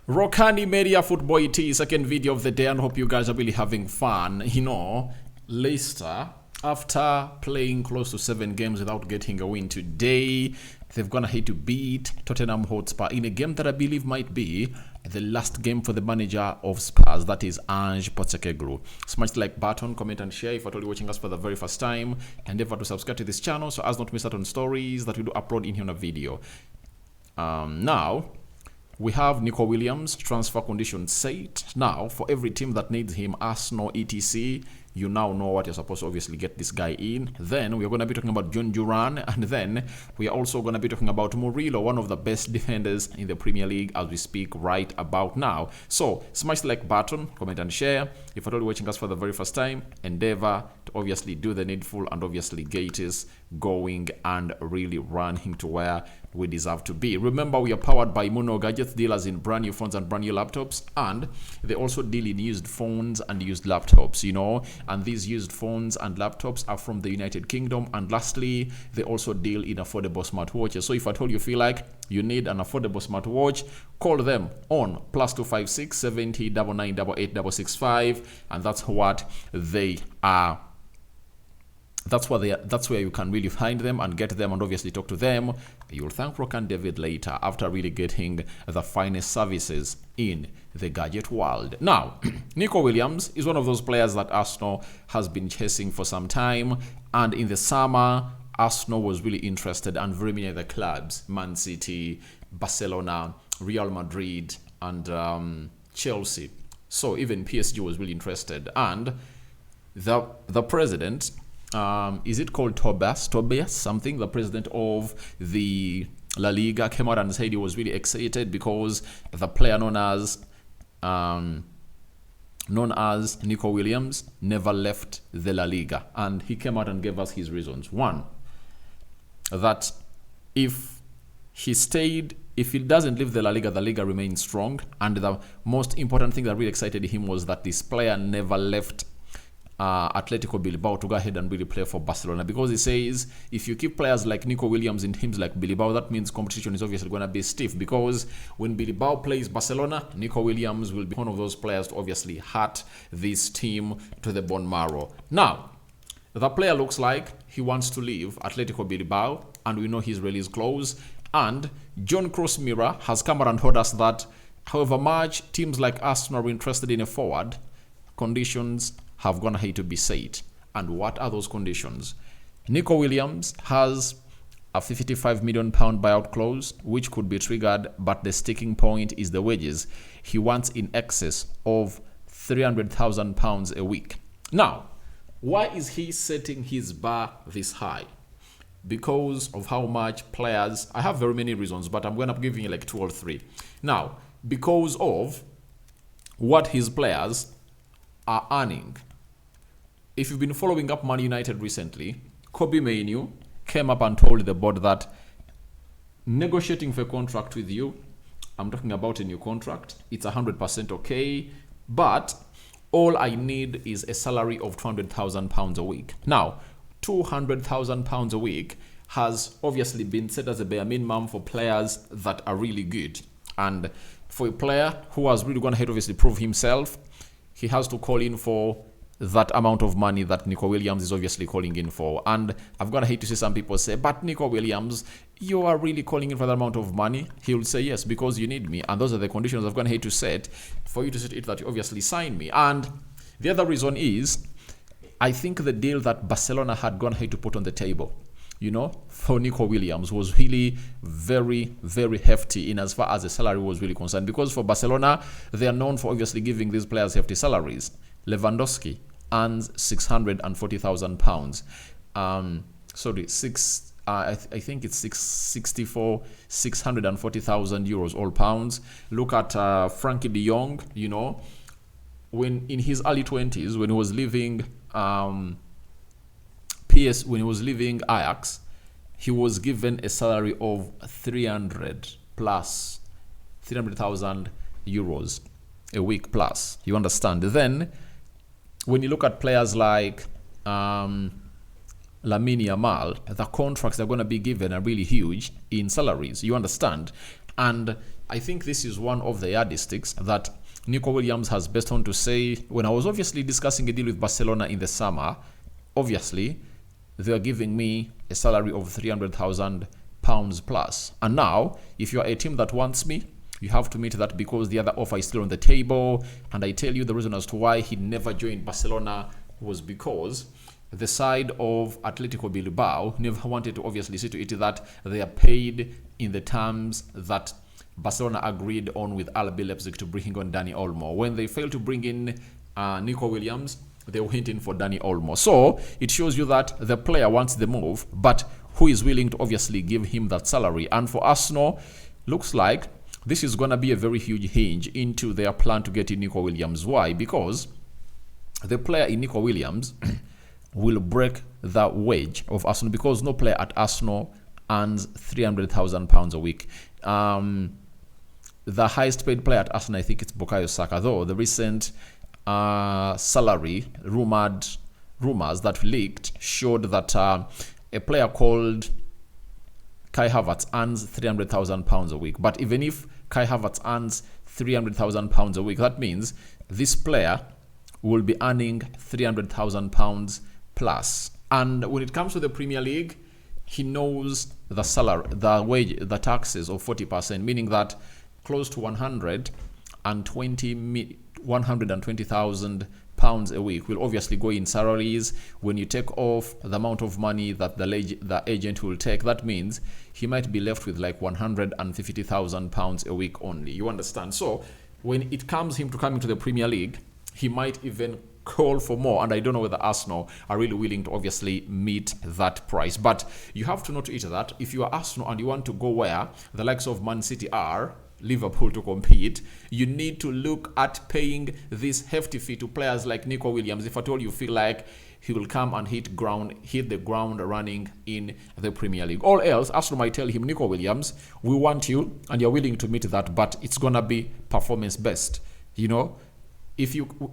Rokani Media Football IT, second video of the day, and hope you guys are really having fun. Leicester, after playing close to 7 games without getting a win today, they've gone ahead to beat Tottenham Hotspur in a game that I believe might be the last game for the manager of Spurs, that is Ange Postecoglou. Smash the like button, comment and share if you're watching us for the very first time, and endeavor to subscribe to this channel so as not to miss out on stories that we do upload in here on a video. Now, we have Nico Williams, transfer conditions set. Now, for every team that needs him, Arsenal, etc., you now know what you're supposed to obviously get this guy in. Then we're going to be talking about Jhon Duran, and then we are also going to be talking about Murilo, one of the best defenders in the Premier League as we speak right about now. So, smash the like button, comment and share. If you're watching us for the very first time, endeavor to obviously do the needful and obviously get us going and really run him to where we deserve to be. Remember, we are powered by Mono Gadgets, dealers in brand new phones and brand new laptops, and they also deal in used phones and used laptops, and these used phones and laptops are from the United Kingdom. And lastly, they also deal in affordable smartwatches. So if at all you feel like you need an affordable smartwatch, call them on +256 70 9988 665, and that's what they are. That's where you can really find them and get them and obviously talk to them. You'll thank Rokani David later after really getting the finest services in the gadget world. Now, Nico Williams is one of those players that Arsenal has been chasing for some time, and in the summer, Arsenal was really interested, and very many other clubs, Man City, Barcelona, Real Madrid, and Chelsea. So even PSG was really interested, and the president, is it called Tobias something, the president of the La Liga, came out and said he was really excited because the player known as Nico Williams never left the La Liga, and he came out and gave us his reasons. One, that if he doesn't leave the Liga remains strong, and the most important thing that really excited him was that this player never left Atletico Bilbao to go ahead and really play for Barcelona, because he says if you keep players like Nico Williams in teams like Bilbao, that means competition is obviously going to be stiff, because when Bilbao plays Barcelona, Nico Williams will be one of those players to obviously hurt this team to the bone marrow. Now, the player looks like he wants to leave Atletico Bilbao, and we know his release clause, and John Crossmira has come out and told us that however much teams like Arsenal are interested in a forward, conditions have gone ahead to be set. And what are those conditions? Nico Williams has a £55 million buyout clause, which could be triggered, but the sticking point is the wages. He wants in excess of £300,000 a week. Now, why is he setting his bar this high? Because of how much players, I have very many reasons, but I'm going to give you like 2 or 3. Now, because of what his players are earning. If you've been following up Man United recently, Kobe Mainoo came up and told the board that negotiating for a contract with you, I'm talking about a new contract, it's 100% okay, but all I need is a salary of £200,000 a week. Now, £200,000 a week has obviously been set as a bare minimum for players that are really good. And for a player who has really gone ahead obviously prove himself, he has to call in for that amount of money that Nico Williams is obviously calling in for. And I've got to hate to see some people say, but Nico Williams, you are really calling in for that amount of money? He will say, yes, because you need me. And those are the conditions I've got to hate to set for you to set it that you obviously sign me. And the other reason is, I think the deal that Barcelona had gone ahead to put on the table, for Nico Williams was really very, very hefty in as far as the salary was really concerned. Because for Barcelona, they are known for obviously giving these players hefty salaries. Lewandowski earns £640,000. I think it's 640,000 euros, all pounds. Look at Frankie de Jong. When in his early 20s, when he was leaving when he was leaving Ajax, he was given a salary of 300,000 euros a week plus. You understand? Then, when you look at players like Lamine Yamal, the contracts they're going to be given are really huge in salaries. You understand? And I think this is one of the yardsticks that Nico Williams has based on to say, when I was obviously discussing a deal with Barcelona in the summer, obviously they are giving me a salary of £300,000 plus. And now, if you are a team that wants me, you have to meet that because the other offer is still on the table. And I tell you the reason as to why he never joined Barcelona was because the side of Atletico Bilbao never wanted to obviously see to it that they are paid in the terms that Barcelona agreed on with RB Leipzig to bring on Dani Olmo. When they failed to bring in Nico Williams, they went in for Dani Olmo. So it shows you that the player wants the move, but who is willing to obviously give him that salary? And for Arsenal, looks like this is going to be a very huge hinge into their plan to get in Nico Williams. Why? Because the player in Nico Williams will break the wage of Arsenal, because no player at Arsenal earns £300,000 a week. The highest paid player at Arsenal, I think it's Bukayo Saka, though the recent salary rumors that leaked showed that a player called Kai Havertz earns £300,000 a week. But even if Kai Havertz earns £300,000 a week, that means this player will be earning £300,000 plus. And when it comes to the Premier League, he knows the salary, the wage, the taxes of 40%, meaning that close to £120,000 a week will obviously go in salaries. When you take off the amount of money that the agent will take, that means he might be left with like £150,000 a week only. You understand? So when it comes him to coming to the Premier League, he might even call for more, and I don't know whether Arsenal are really willing to obviously meet that price. But you have to note to it that if you are Arsenal and you want to go where the likes of Man City are, Liverpool, to compete, you need to look at paying this hefty fee to players like Nico Williams, if at all you feel like he will come and hit the ground running in the Premier League. All else, Arsenal might tell him, Nico Williams, we want you and you're willing to meet that, but it's gonna be performance based. You know,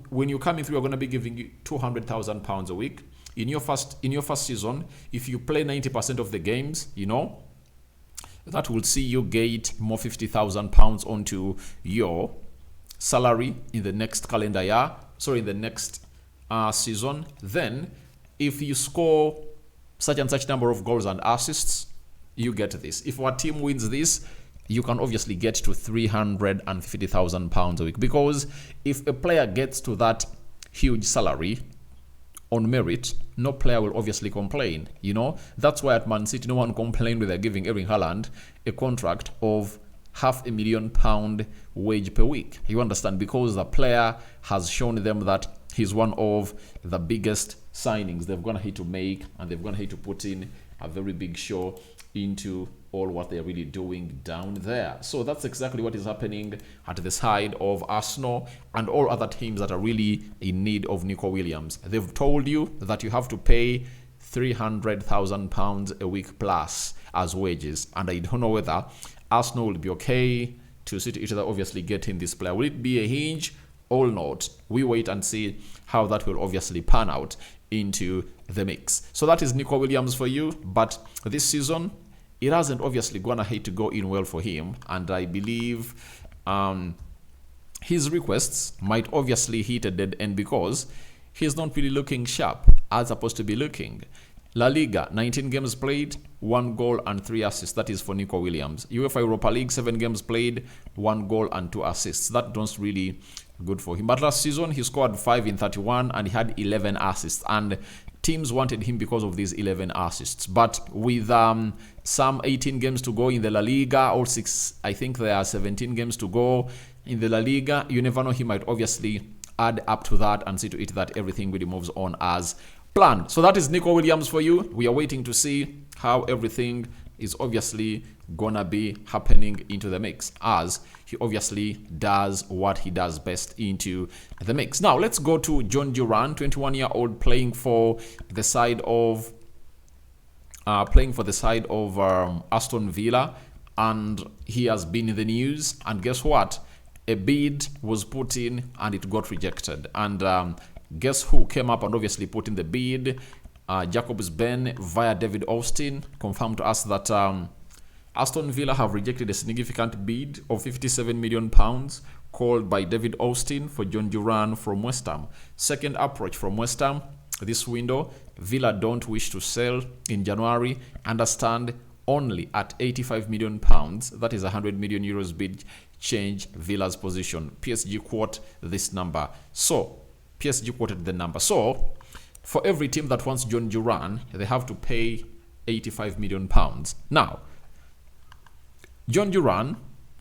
when you come in through, we're going to be giving you £200,000 a week in your first season. If you play 90% of the games, you know, that will see you get more £50,000 onto your salary in the next calendar year. Sorry, in the next season. Then, if you score such and such number of goals and assists, you get this. If our team wins this, you can obviously get to £350,000 a week. Because if a player gets to that huge salary on merit, no player will obviously complain. You know, that's why at Man City, no one complained when they're giving Erling Haaland a contract of £500,000 wage per week. You understand? Because the player has shown them that he's one of the biggest signings they're going to have to make, and they're going to have to put in a very big show into all what they're really doing down there. So that's exactly what is happening at the side of Arsenal and all other teams that are really in need of Nico Williams. They've told you that you have to pay £300,000 a week plus as wages, and I don't know whether Arsenal will be okay to see to each other obviously getting this player. Will it be a hinge or not? We wait and see how that will obviously pan out into the mix. So that is Nico Williams for you. But this season, it hasn't obviously gonna hate to go in well for him, and I believe his requests might obviously hit a dead end because he's not really looking sharp as supposed to be looking. La Liga, 19 games played, 1 goal and 3 assists. That is for Nico Williams. UEFA Europa League, 7 games played, 1 goal and 2 assists. That don't really good for him. But last season, he scored 5 in 31 and he had 11 assists. And teams wanted him because of these 11 assists. But with some 18 games to go in the La Liga, or 6, I think there are 17 games to go in the La Liga, you never know, he might obviously add up to that and see to it that everything really moves on as planned. So that is Nico Williams for you. We are waiting to see how everything is obviously gonna be happening into the mix, as he obviously does what he does best into the mix. Now let's go to Jhon Duran, 21-year-old, playing for the side of Aston Villa, and he has been in the news. And guess what? A bid was put in and it got rejected. And guess who came up and obviously put in the bid? Jacobs Ben via David Austin confirmed to us that Aston Villa have rejected a significant bid of £57 million called by David Austin for Jhon Duran from West Ham. Second approach from West Ham this window: Villa don't wish to sell in January, understand only at £85 million, that is €100 million bid, change Villa's position. PSG quote this number. So, PSG quoted the number. So, for every team that wants Jhon Duran, they have to pay £85 million. Now, Jhon Duran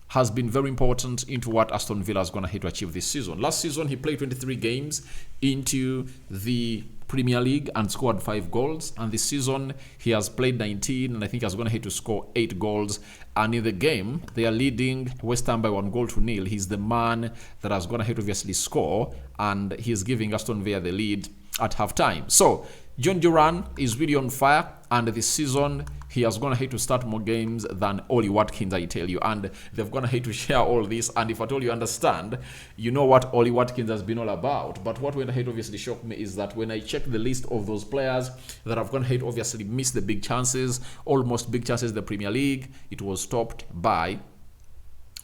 has been very important into what Aston Villa is going to achieve this season. Last season, he played 23 games into the Premier League and scored 5 goals. And this season, he has played 19 and I think he's going to score 8 goals. And in the game, they are leading West Ham by 1-0. He's the man that has going to obviously score, and he's giving Aston Villa the lead at halftime. So, Jhon Duran is really on fire, and this season he has gone ahead to start more games than Ollie Watkins, I tell you, and they've gone ahead to share all this. And if at all you understand, you know what Ollie Watkins has been all about. But what went ahead obviously shocked me is that when I checked the list of those players that have gone ahead obviously missed the big chances, almost big chances in the Premier League, it was topped by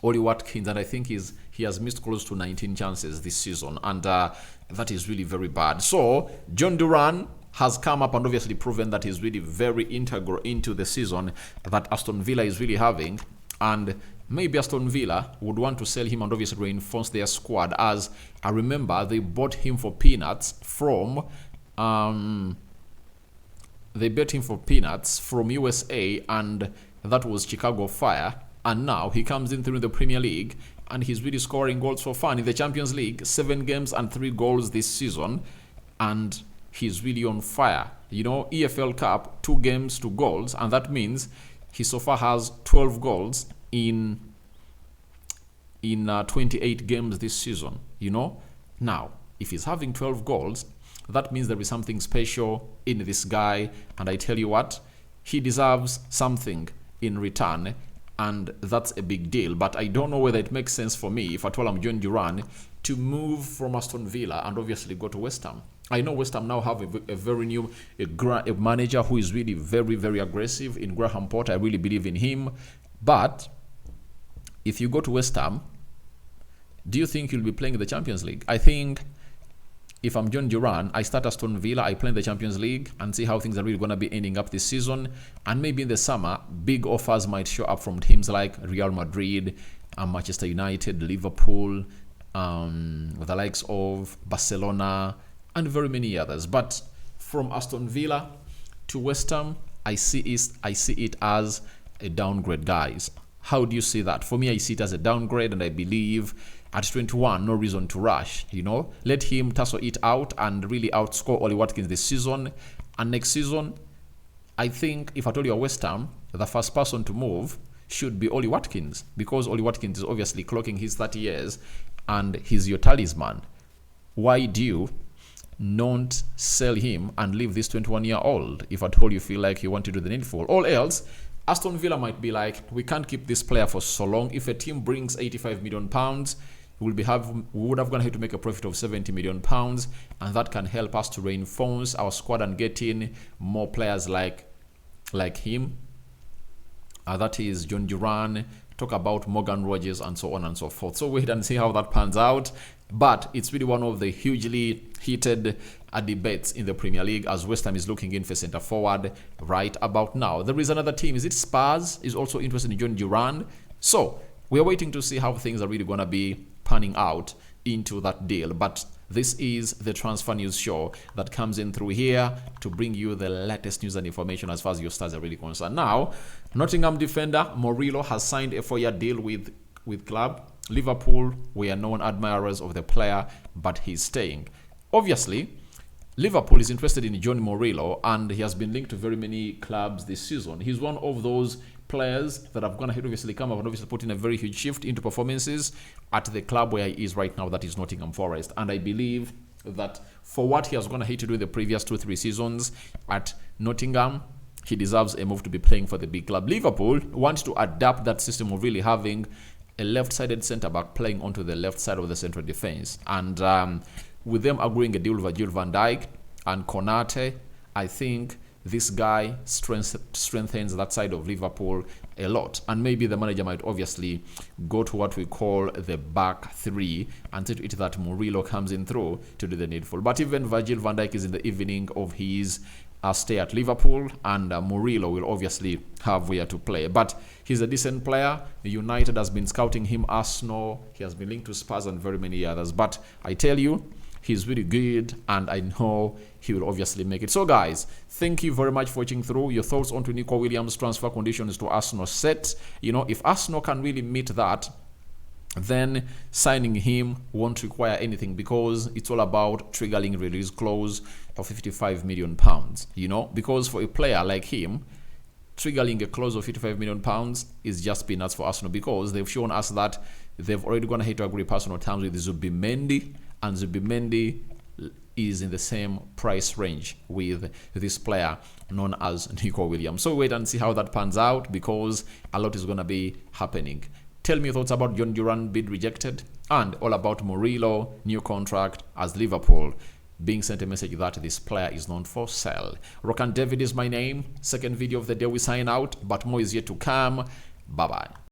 Ollie Watkins, and I think he has missed close to 19 chances this season, and that is really very bad. So Jhon Duran has come up and obviously proven that he's really very integral into the season that Aston Villa is really having, and maybe Aston Villa would want to sell him and obviously reinforce their squad, as I remember they bought him for peanuts from USA, and that was Chicago Fire. And now he comes in through the Premier League and he's really scoring goals for fun. In the Champions League, 7 games and 3 goals this season. And he's really on fire. You know, EFL Cup, 2 games, 2 goals. And that means he so far has 12 goals in 28 games this season. You know, now, if he's having 12 goals, that means there is something special in this guy. And I tell you what, he deserves something in return. And that's a big deal. But I don't know whether it makes sense for me, if at all I'm Jhon Duran, to move from Aston Villa and obviously go to West Ham. I know West Ham now have a very new a manager who is really very, very aggressive in Graham Potter. I really believe in him. But if you go to West Ham, do you think you'll be playing in the Champions League? I think if I'm Jhon Duran, I start Aston Villa, I play in the Champions League and see how things are really going to be ending up this season. And maybe in the summer, big offers might show up from teams like Real Madrid, Manchester United, Liverpool, the likes of Barcelona, and very many others. But from Aston Villa to West Ham, I see it as a downgrade, guys. How do you see that? For me, I see it as a downgrade, and I believe at 21, no reason to rush. You know, let him tussle it out and really outscore Ollie Watkins this season. And next season, I think if at all you're West Ham, the first person to move should be Ollie Watkins, because Ollie Watkins is obviously clocking his 30 years and he's your talisman. Why do you not sell him and leave this 21-year-old if at all you feel like you want to do the needful? All else, Aston Villa might be like, we can't keep this player for so long. If a team brings £85 million, we would have gone ahead to make a profit of £70 million, and that can help us to reinforce our squad and get in more players like him. That is Jhon Duran. Talk about Morgan Rogers and so on and so forth. So wait and see how that pans out. But it's really one of the hugely heated debates in the Premier League, as West Ham is looking in for centre forward right about now. There is another team. Is it Spurs? Is also interested in Jhon Duran. So we're waiting to see how things are really going to be panning out into that deal. But this is the Transfer News Show that comes in through here to bring you the latest news and information as far as your stars are really concerned. Now, Nottingham defender Murilo has signed a 4-year deal with club. Liverpool, we are known admirers of the player, but he's staying. Obviously, Liverpool is interested in Jhon Murilo, and he has been linked to very many clubs this season. He's one of those players that have gone ahead obviously come up and obviously put in a very huge shift into performances at the club where he is right now, that is Nottingham Forest. And I believe that for what he has gone ahead to do in the previous 2-3 seasons at Nottingham, he deserves a move to be playing for the big club. Liverpool wants to adapt that system of really having a left-sided centre-back playing onto the left side of the central defence. And with them agreeing a deal with Virgil van Dijk and Konate, I think this guy strengthens that side of Liverpool a lot. And maybe the manager might obviously go to what we call the back three and see to it that Murilo comes in through to do the needful. But even Virgil van Dijk is in the evening of his stay at Liverpool, and Murilo will obviously have where to play. But he's a decent player. United has been scouting him, Arsenal, he has been linked to Spurs and very many others. But I tell you, he's really good, and I know he will obviously make it. So guys, thank you very much for watching through. Your thoughts on to Nico Williams' transfer conditions to Arsenal set. You know, if Arsenal can really meet that, then signing him won't require anything, because it's all about triggering release clause of £55 million, you know, because for a player like him, triggering a clause of £55 million is just peanuts for Arsenal, because they've shown us that they've already gone ahead to agree personal terms with Zubimendi, and Zubimendi is in the same price range with this player known as Nico Williams. So wait and see how that pans out, because a lot is going to be happening. Tell me your thoughts about Jhon Duran bid rejected, and all about Murilo, new contract, as Liverpool being sent a message that this player is not for sale. Rokani David is my name. Second video of the day we sign out, but more is yet to come. Bye-bye.